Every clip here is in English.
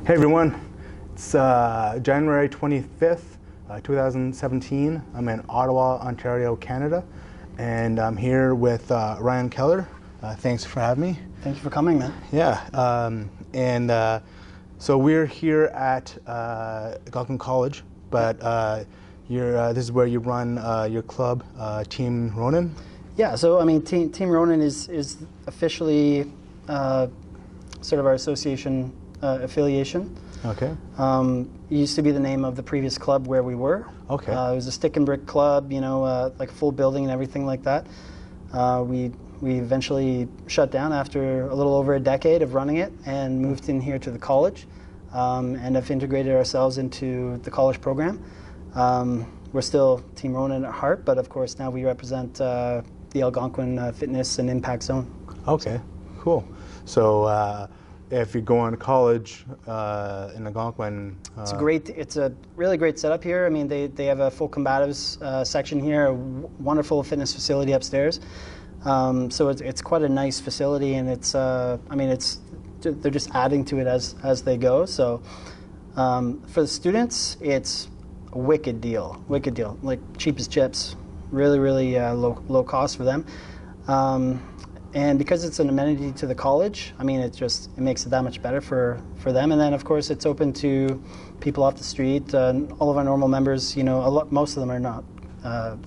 Hey everyone, it's January 25th, 2017. I'm in Ottawa, Ontario, Canada, and I'm here with Ryan Kellar. Thanks for having me. Thank you for coming, man. Yeah, so we're here at Algonquin College, but this is where you run your club, Team Ronin? Yeah, so I mean, Team Ronin is officially sort of our association affiliation. Okay. It used to be the name of the previous club where we were. Okay. It was a stick and brick club, you know, like a full building and everything like that. We eventually shut down after a little over a decade of running it and moved in here to the college and have integrated ourselves into the college program. We're still Team Ronin at heart, but of course now we represent the Algonquin Fitness and Impact Zone. Okay, cool. So if you're going to college in Algonquin, it's a really great setup here. I mean, they have a full combatives section here, a wonderful fitness facility upstairs. So it's quite a nice facility, and they're just adding to it as they go. So for the students, it's a wicked deal, like cheap as chips, really low cost for them. And because it's an amenity to the college, I mean, it makes it that much better for them. And then, of course, it's open to people off the street. All of our normal members, you know, most of them are not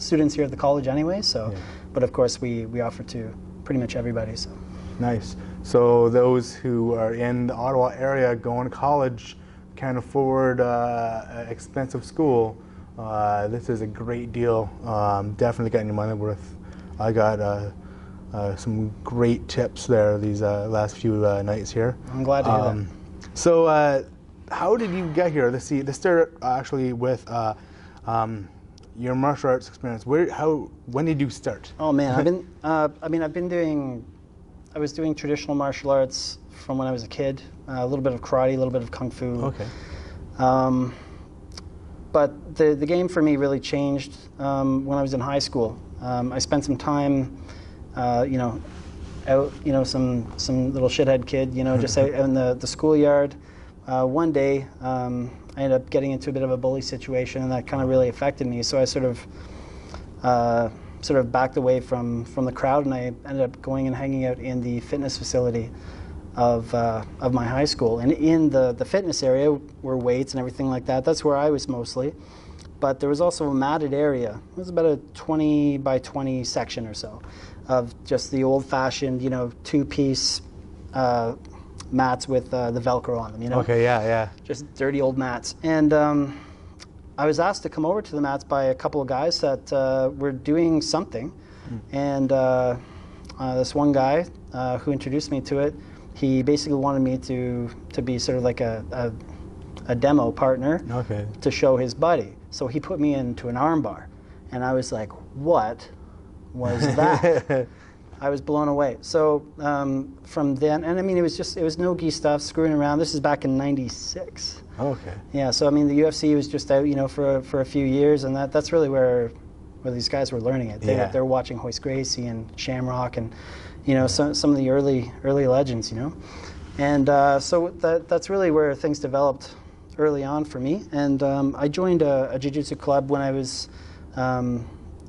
students here at the college anyway. So, yeah. But of course, we offer to pretty much everybody. So nice. So those who are in the Ottawa area going to college, can't afford expensive school, this is a great deal. Definitely getting your money worth. I got some great tips there these last few nights here. I'm glad to hear that. So how did you get here? This started actually with your martial arts experience. When did you start? Oh man, I was doing traditional martial arts from when I was a kid. A little bit of karate, a little bit of kung fu. Okay. But the game for me really changed when I was in high school. I spent some time out, some little shithead kid, just out in the schoolyard. One day, I ended up getting into a bit of a bully situation, and that kind of really affected me. So I sort of backed away from the crowd, and I ended up going and hanging out in the fitness facility of my high school. And in the fitness area were weights and everything like that. That's where I was mostly. But there was also a matted area. It was about a 20 by 20 section or so of just the old-fashioned, two-piece mats with the Velcro on them, Okay, yeah. Just dirty old mats. And I was asked to come over to the mats by a couple of guys that were doing something. And this one guy who introduced me to it, he basically wanted me to be sort of like a demo partner to show his buddy. So he put me into an arm bar, and I was like, what was that? I was blown away. So from then, and I mean, it was no-gi stuff, screwing around. This is back in '96. Okay. Yeah, so I mean, the UFC was just out, for a few years, and that's really where these guys were learning it. They were watching Hoist Gracie and Shamrock and, some of the early legends, And so that's really where things developed early on for me. And I joined a jiu-jitsu club when I was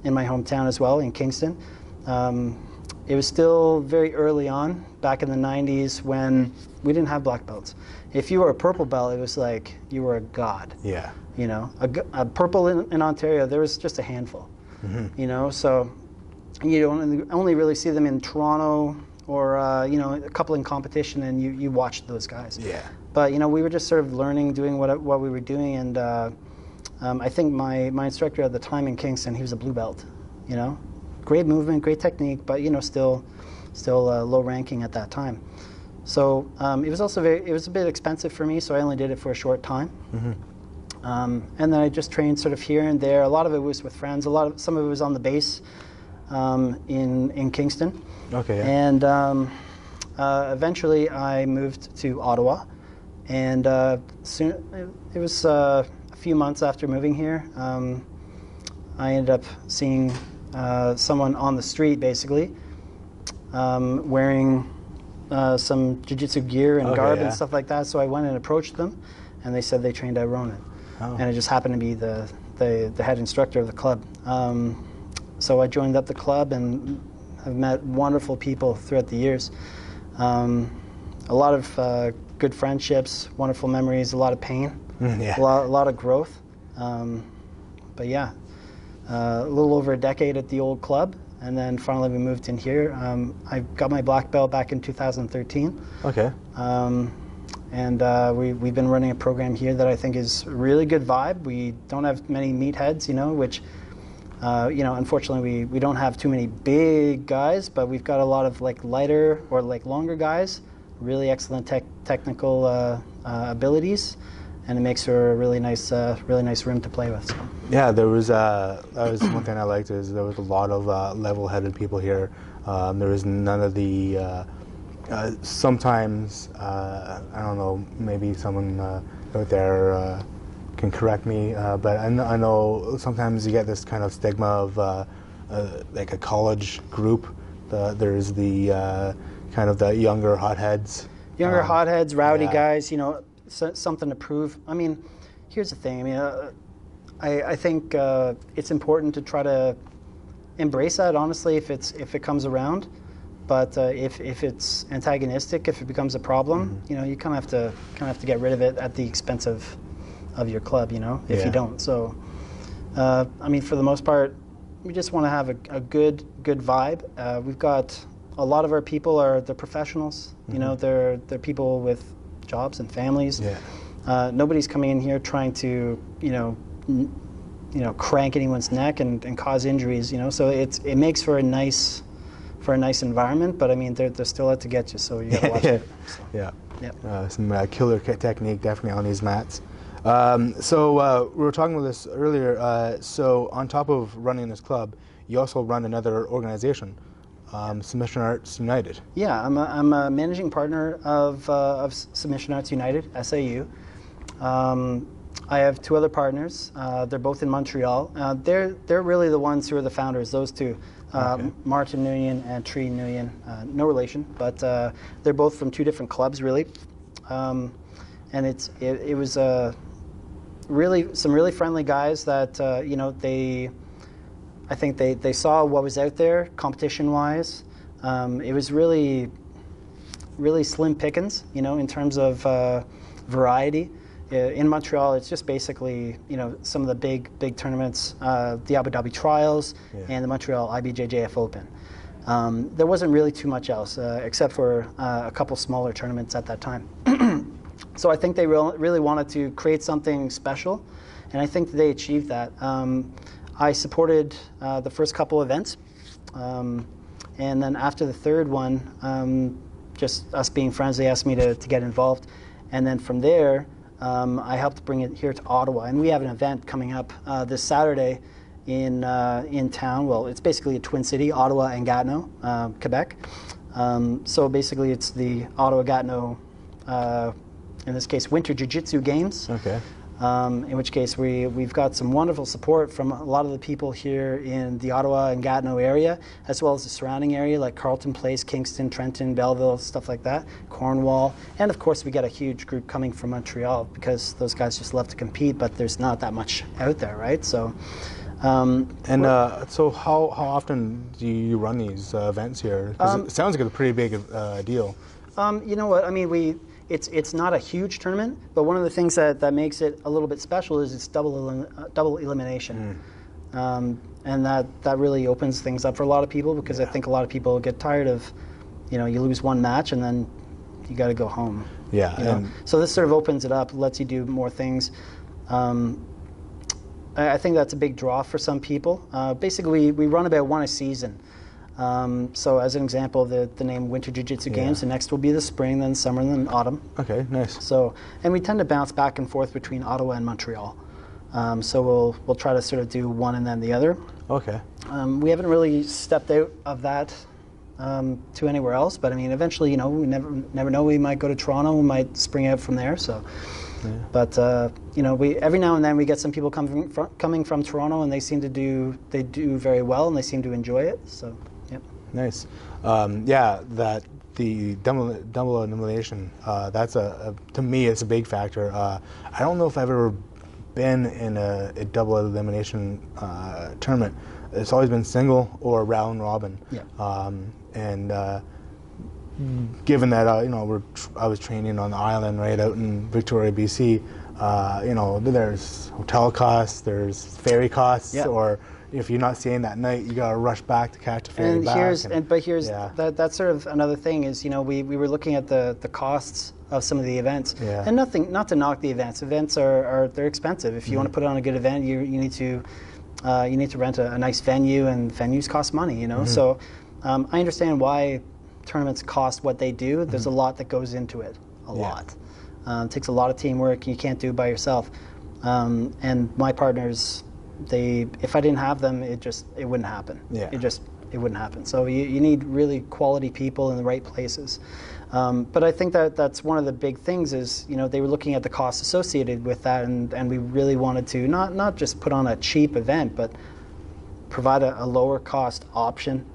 in my hometown as well, in Kingston. It was still very early on, back in the 90s, when we didn't have black belts. If you were a purple belt, it was like you were a god. Yeah. A purple in Ontario, there was just a handful. Mm-hmm. So you don't only really see them in Toronto or a couple in competition, and you watched those guys. Yeah. But we were just sort of learning, doing what we were doing, and I think my instructor at the time in Kingston, he was a blue belt. Great movement, great technique, but still low ranking at that time. So it was also it was a bit expensive for me, so I only did it for a short time. Mm-hmm. And then I just trained sort of here and there. A lot of it was with friends. Some of it was on the base in Kingston. Okay. Yeah. And eventually I moved to Ottawa, and soon it was a few months after moving here. I ended up seeing someone on the street, basically, wearing some jiu-jitsu gear and Okay, garb yeah. and stuff like that. So I went and approached them, and they said they trained at Ronin, and it just happened to be the head instructor of the club. So I joined up the club and have met wonderful people throughout the years. A lot of good friendships, wonderful memories, a lot of pain, Yeah. a lot of growth. But yeah, a little over a decade at the old club, and then finally we moved in here. I got my black belt back in 2013. Okay. And we've been running a program here that I think is a really good vibe. We don't have many meatheads, which, unfortunately we don't have too many big guys, but we've got a lot of like lighter or like longer guys, really excellent technical abilities, and it makes for a really nice room to play with. So. Yeah, that was one thing I liked, is there was a lot of level-headed people here. There was none of the sometimes, I don't know, maybe someone out there can correct me, but I know sometimes you get this kind of stigma of like a college group. There's the kind of the younger hotheads. Younger hotheads, rowdy yeah. guys, something to prove. I mean, here's the thing. I mean, I think it's important to try to embrace that, honestly, if it comes around. But if it's antagonistic, if it becomes a problem, you kind of have to get rid of it at the expense of your club, if you don't. So, I mean, for the most part, we just want to have a good vibe. We've got a lot of our people they're professionals. They're people with jobs and families. Yeah. Nobody's coming in here trying to crank anyone's neck and cause injuries. So it makes for a nice environment, but I mean they're still out to get you, so you gotta watch it. So. Yeah. Yep. Some killer technique definitely on these mats. So we were talking about this earlier. So on top of running this club, you also run another organization, Submission Arts United. Yeah, I'm a managing partner of Submission Arts United, SAU. I have two other partners. They're both in Montreal. They're really the ones who are the founders. Those two. Martin Nguyen and Tree Nguyen, no relation, but they're both from two different clubs, really. And it was really some really friendly guys that I think they saw what was out there competition-wise. It was really slim pickings, in terms of variety. In Montreal, it's just basically, some of the big tournaments, the Abu Dhabi Trials and the Montreal IBJJF Open. There wasn't really too much else, except for a couple smaller tournaments at that time. So I think they really wanted to create something special, and I think they achieved that. I supported the first couple events, and then after the third one, just us being friends, they asked me to get involved, and then from there, I helped bring it here to Ottawa, and we have an event coming up this Saturday in town. Well, it's basically a twin city, Ottawa and Gatineau, Quebec. So basically, it's the Ottawa-Gatineau, in this case, Winter Jiu-Jitsu Games. Okay. In which case we've got some wonderful support from a lot of the people here in the Ottawa and Gatineau area, as well as the surrounding area like Carleton Place, Kingston, Trenton, Belleville, stuff like that, Cornwall. And of course we get a huge group coming from Montreal, because those guys just love to compete, but there's not that much out there, right? So so how often do you run these events here? 'Cause it sounds like a pretty big deal. You know what, I mean, it's not a huge tournament, but one of the things that makes it a little bit special is it's double elimination. And that really opens things up for a lot of people, because I think a lot of people get tired of, you lose one match and then you got to go home. Yeah. So this sort of opens it up, lets you do more things. I think that's a big draw for some people. Basically, we run about one a season. So as an example, the name Winter Jiu-Jitsu Games, the next will be the spring, then summer, and then autumn. Okay, nice. So, and we tend to bounce back and forth between Ottawa and Montreal. So we'll try to sort of do one and then the other. Okay. We haven't really stepped out of that to anywhere else, but I mean, eventually, we never know. We might go to Toronto. We might spring out from there. So. Yeah. But we every now and then we get some people coming from Toronto, and they do very well, and they seem to enjoy it. So, yeah. Nice. Yeah, that the double elimination, that's to me, it's a big factor. I don't know if I've ever been in a double elimination tournament. It's always been single or round robin. Yeah. Given that I was training on the island right out in Victoria, BC, there's hotel costs, there's ferry costs, yeah. or if you're not staying that night, you gotta rush back to catch a ferry and back. Here's that's sort of another thing is, we were looking at the costs of some of the events, and not to knock the events. Events they're expensive. If you want to put on a good event, you need to rent a nice venue, and venues cost money. So I understand why tournaments cost what they do. There's a lot that goes into it. A lot. It takes a lot of teamwork. You can't do it by yourself. And my partners, if I didn't have them, it wouldn't happen. Yeah. It wouldn't happen. So you need really quality people in the right places. But I think that's one of the big things is, they were looking at the costs associated with that, and we really wanted to not just put on a cheap event, but provide a lower cost option.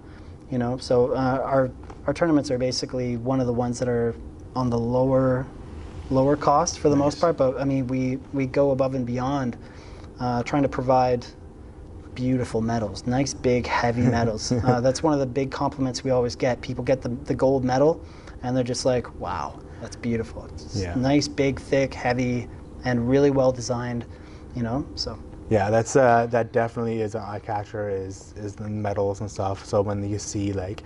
So our tournaments are basically one of the ones that are on the lower cost for the most part. But I mean, we go above and beyond, trying to provide beautiful medals, nice big heavy medals. That's one of the big compliments we always get. People get the gold medal, and they're just like, wow, that's beautiful. It's nice, big, thick, heavy, and really well designed. So. Yeah, that definitely is an eye catcher. Is the medals and stuff. So when you see like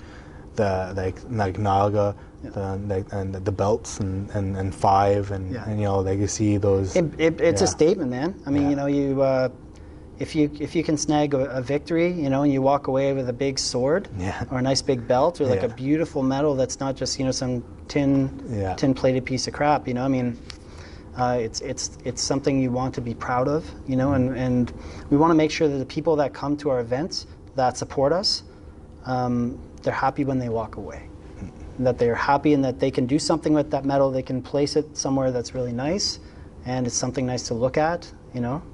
Naga, and the belts and five and you see those. It's a statement, man. I mean, if you can snag a victory, and you walk away with a big sword, or a nice big belt, or like a beautiful medal that's not just some tin plated piece of crap. I mean. It's something you want to be proud of, and we want to make sure that the people that come to our events that support us, they're happy when they walk away, that they're happy and that they can do something with that medal. They can place it somewhere that's really nice, and it's something nice to look at,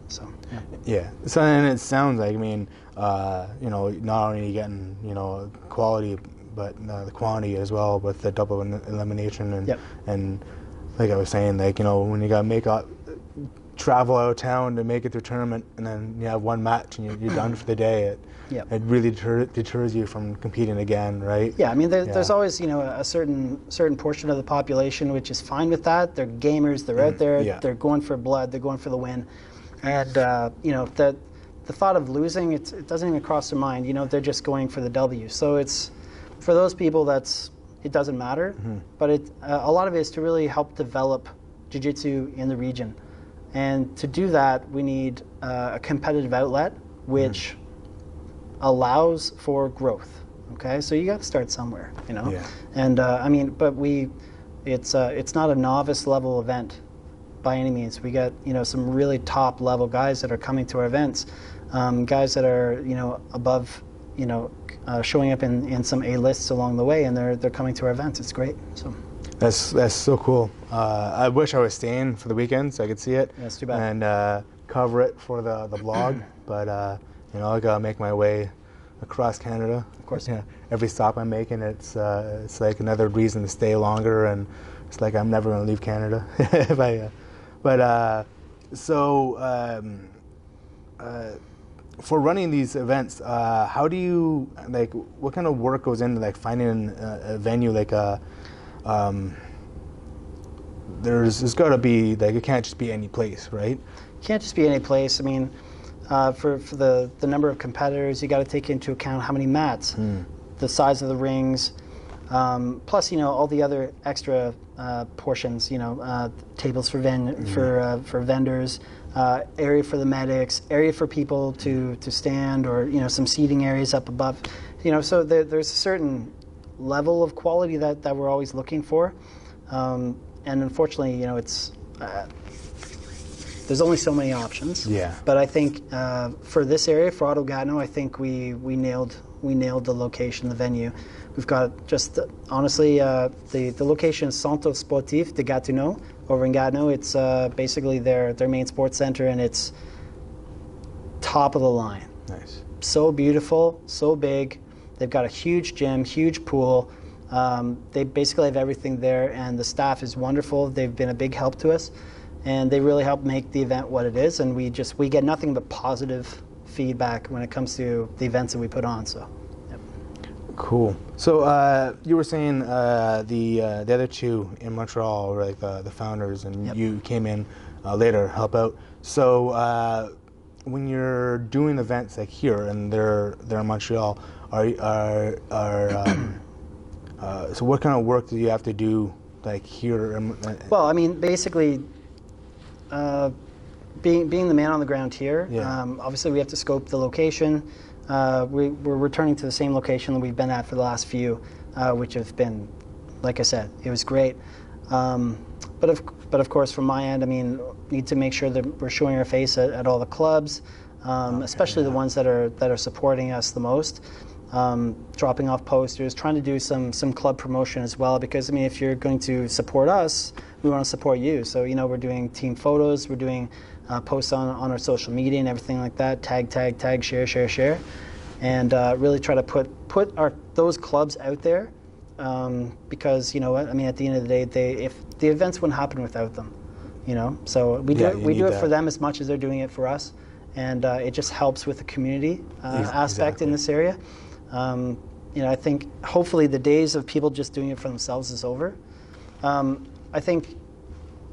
So So and it sounds like, I mean, not only are you getting quality, but the quantity as well with the double elimination and. Like I was saying, when you got to travel out of town to make it to a tournament, and then you have one match and you're done for the day, it really deters you from competing again, right? Yeah, I mean, there's always, a certain portion of the population which is fine with that. They're gamers, they're out there, they're going for blood, they're going for the win. And, the thought of losing, it doesn't even cross their mind. They're just going for the W. So it's, for those people, it doesn't matter, but a lot of it is to really help develop jiu-jitsu in the region. And to do that, we need a competitive outlet which allows for growth. Okay, so you got to start somewhere, And I mean, but it's not a novice level event by any means. We got some really top level guys that are coming to our events, guys that are above showing up in some A lists along the way, and they're coming to our events. It's great. So that's so cool. I wish I was staying for the weekend so I could see it. Yeah, it's too bad. And cover it for the blog. But I gotta make my way across Canada. Of course. Every stop I'm making, it's like another reason to stay longer, and it's like I'm never gonna leave Canada. For running these events, how do you what kind of work goes into finding a venue? There's got to be it can't just be any place, right? It can't just be any place. I mean, for the number of competitors, you got to take into account how many mats, the size of the rings, plus all the other extra portions. Tables for vendors. Area for the medics, area for people to stand, or some seating areas up above. So there's a certain level of quality that we're always looking for, and unfortunately, it's there's only so many options. Yeah. But I think for this area, for Ottawa, I think we nailed the location, the venue. We've got just honestly the location is Centre Sportif de Gatineau over in Gatineau. It's basically their main sports center, and it's top of the line. Nice. So beautiful, so big. They've got a huge gym, huge pool. They basically have everything there, and the staff is wonderful. They've been a big help to us, and they really help make the event what it is. And we get nothing but positive feedback when it comes to the events that we put on. So, yep. Cool. So you were saying the other two in Montreal were like the founders, and Yep. you came in later to help out. So when you're doing events like here and they're in Montreal, so what kind of work do you have to do like here? Well, I mean, basically, being the man on the ground here, Yeah. obviously we have to scope the location. We're returning to the same location that we've been at for the last few, which have been, like I said, it was great. But of course, from my end, I mean, need to make sure that we're showing our face at all the clubs, especially the ones that are supporting us the most. Dropping off posters, trying to do some club promotion as well, because I mean, if you're going to support us, we want to support you. So we're doing team photos, we're doing posts on our social media and everything like that. Tag, share, and really try to put those clubs out there, because you know what I mean. At the end of the day, if the events wouldn't happen without them, So we do it for them as much as they're doing it for us, and it just helps with the community aspect in this area. I think hopefully the days of people just doing it for themselves is over. I think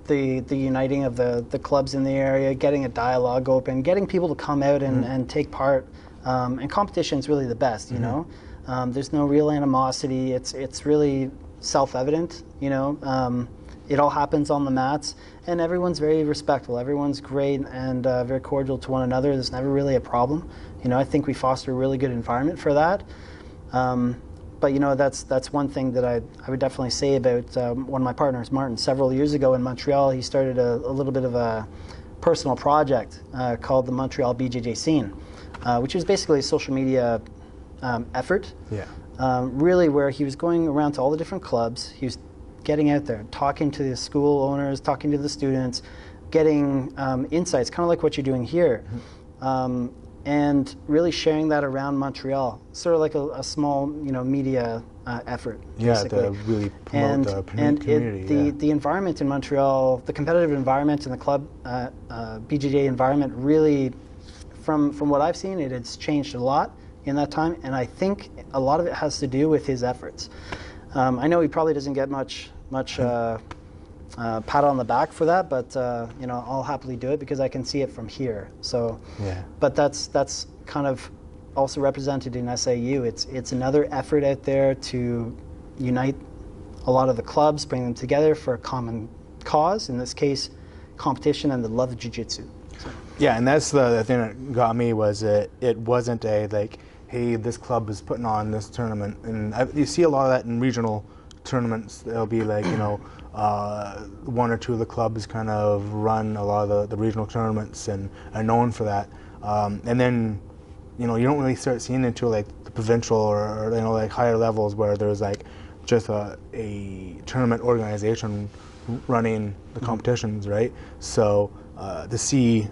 the uniting of the clubs in the area, getting a dialogue open, getting people to come out and take part, and competition is really the best, There's no real animosity. It's really self-evident, It all happens on the mats, and everyone's very respectful. Everyone's great and very cordial to one another. There's never really a problem. I think we foster a really good environment for that. But that's one thing that I would definitely say about one of my partners, Martin. Several years ago in Montreal, he started a little bit of a personal project called the Montreal BJJ Scene, which is basically a social media effort. Yeah. Really, where he was going around to all the different clubs. He was getting out there, talking to the school owners, talking to the students, getting insights, kind of like what you're doing here. And really sharing that around Montreal, sort of like a small, media effort. Basically. To really promote the community. The environment in Montreal, the competitive environment and the club BJJ environment, really, from what I've seen, it has changed a lot in that time, and I think a lot of it has to do with his efforts. I know he probably doesn't get much pat on the back for that, but I'll happily do it because I can see it from here. So, yeah. But that's kind of also represented in SAU. It's another effort out there to unite a lot of the clubs, bring them together for a common cause. In this case, competition and the love of jiu-jitsu. So. Yeah, and that's the thing that got me was it wasn't a like, hey, this club is putting on this tournament, and you see a lot of that in regional tournaments. There'll be like one or two of the clubs kind of run a lot of the regional tournaments and are known for that. And then, you don't really start seeing it until like the provincial or like higher levels where there's like just a tournament organization running the competitions, right? So to see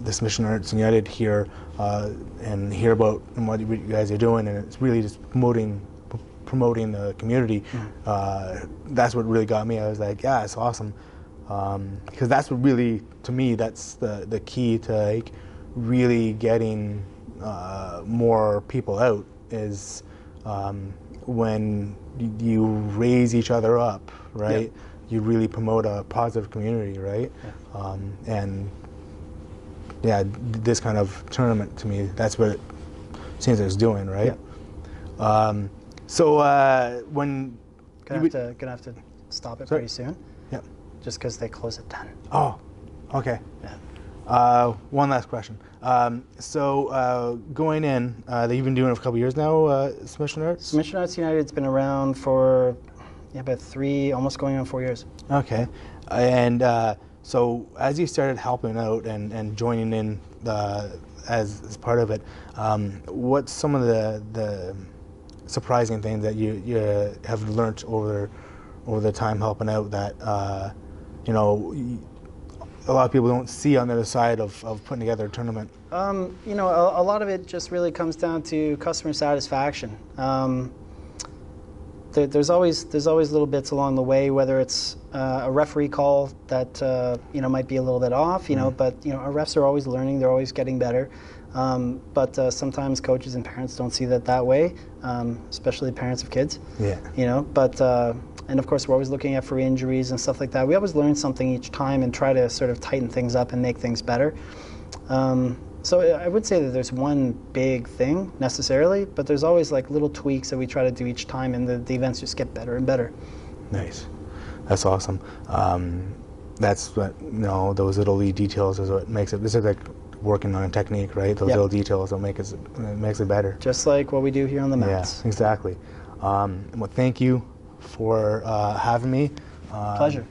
this Mission Arts United here and hear about what you guys are doing, and it's really just promoting the community. That's what really got me. I was like, yeah, it's awesome, because that's what really, to me, that's the key to like really getting more people out is when you raise each other up, right? Yep. You really promote a positive community, right? Yeah. And yeah, this kind of tournament, to me, that's what it seems it's doing, right? Yeah. So when gonna have to stop it pretty soon. Yep. Just because they close at 10. Oh, okay. Yeah. One last question. So going in, you've been doing it for a couple years now, Mission Arts? Mission Arts United's been around for about 3, almost going on 4 years. Okay. And so as you started helping out and joining in as part of it, what's some of the surprising things that you have learned over the time helping out that a lot of people don't see on the other side of putting together a tournament? A lot of it just really comes down to customer satisfaction. there's always little bits along the way, whether it's a referee call that might be a little bit off, but our refs are always learning, they're always getting better. But sometimes coaches and parents don't see that way, especially parents of kids. Yeah. But and of course we're always looking at for injuries and stuff like that. We always learn something each time and try to sort of tighten things up and make things better. So I would say that there's one big thing necessarily, but there's always like little tweaks that we try to do each time, and the events just get better and better. Nice. That's awesome. That's what, those little wee details is what makes it. This is like working on a technique, right? Those little details that makes it better. Just like what we do here on the mats. Yeah, exactly. Well, thank you for having me. Pleasure.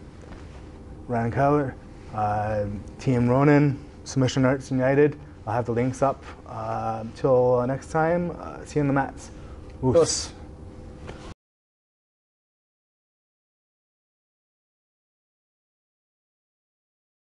Ryan Kellar, Team Ronin, Submission Arts United. I'll have the links up. Till next time, see you on the mats. Oos.